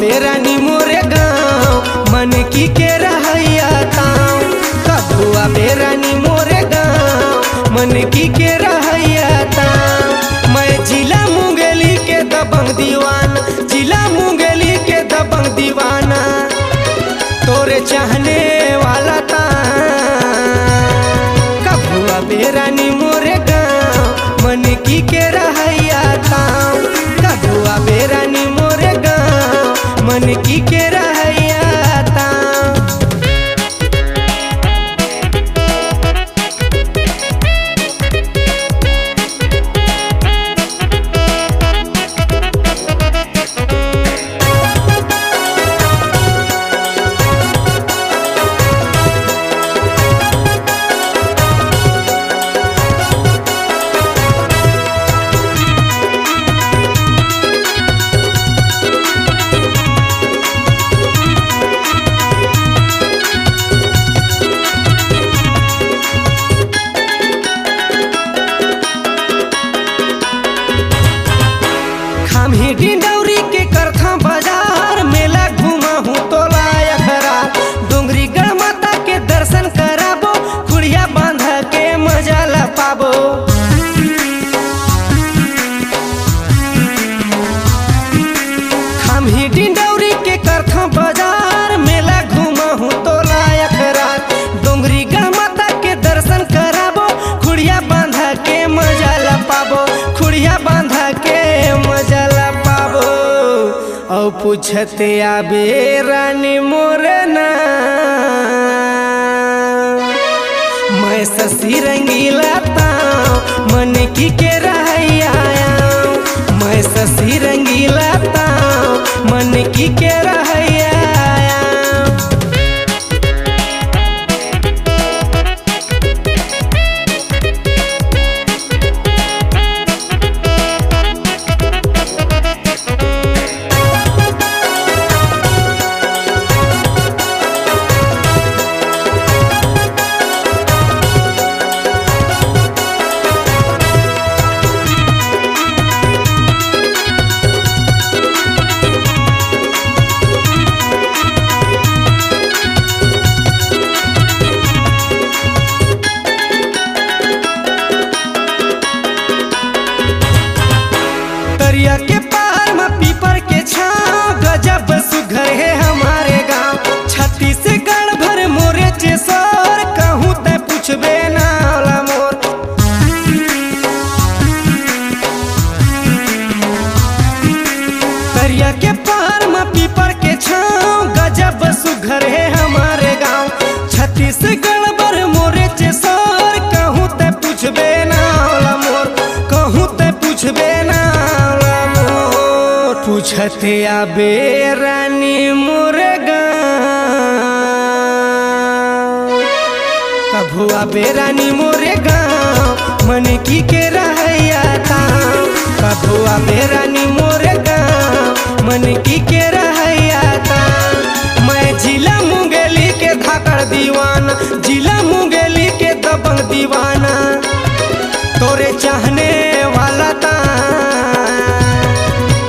बेरानी मोरे गाँव मन की के रहैया ताऊ। कबुआ बेरानी मोरे गाँव मन की के रहैया ताऊ। मैं जिला मुंगेली के दबंग दीवाना, जिला मुंगेली के दबंग दीवाना, तोरे चाहने वाला ता। कबुआ बेरानी मोरे गाँव मन की के रहैया ताऊ। कबुआ बेरानी मोरे गाँव मन की के रहैया ताऊ। डिंडौरी के करथा बाजार मेला घूमा हूँ तो लाया खरा। डोंगरी गढ़ माता के दर्शन कराबो, खुड़िया बांध के मजा ला पाबो। हम ही डिंडौरी के करथा बाजार मेला घूमा हूँ तो लाया खरा। डोंगरी गढ़ माता के दर्शन कराबो, खुड़िया बांध के मजा ला पाबो, खुड़िया बांध के मजा ला पाबो। औ पूछते आबे रानी मोरे ना, मैं ससी रंगीला ताऊ मन की के रहैया। मैं ससी रंगीला ताऊ मन की के रहैया। दरिया के पार में पीपर के छाँव गजब सुघर है हमारे गाँव। छत्तीसगढ़ भर मोरे चेसर कहूँ ते पूछबे ना वाला मोर। दरिया के पार में पीपर के छाँव गजब सुघर है हमारे गाँव। छत्तीसगढ़ भर मोरे चेसर कहूँ ते पूछबे ना वाला मोर, कहूँ ते पूछबे ना। पूछते आबे रानी मोरे गाँव, कबुआ बेरानी मोरे गाँव मन की के रहैया ताऊ। कबुआ बेरानी मोरे गाँव मन की के रहैया ताऊ। मैं जिला मुंगेली के धाकड़ दीवाना, जिला मुंगेली के दबंग दीवाना, तोरे चाहने वाला ता।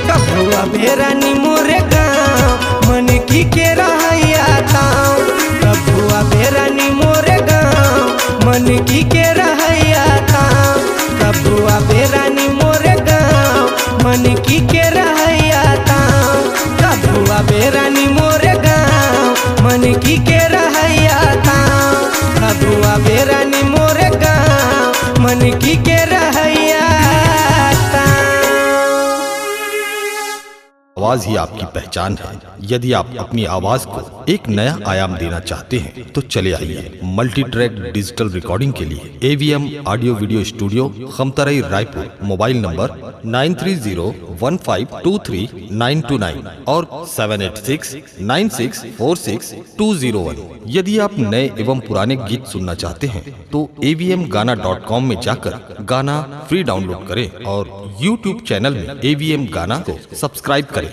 कबुआ बेरानी मोरे गाँव मन की के रहैया ताऊ। कबुआ बेरानी मोरे गाँव मन की के रहैया ताऊ। कबुआ बेरानी मोरे गाँव मन की के रहैया ताऊ। कबुआ बेरानी मोरे गाँव मन की के रहैया ताऊ। कबुआ बेरानी मोरे गाँव मन की के रहैया ताऊ। आवाज ही आपकी पहचान है। यदि आप अपनी आवाज को एक नया आयाम देना चाहते हैं तो चले आइए मल्टी ट्रैक डिजिटल रिकॉर्डिंग के लिए AVM audio video studio Khamtarai Raipur. Mobile number 9301523929 और 7869646201। यदि आप नए एवं पुराने गीत सुनना चाहते हैं तो avmgana.com में जाकर गाना फ्री डाउनलोड करें और YouTube चैनल में AVM गाना को सब्सक्राइब करें।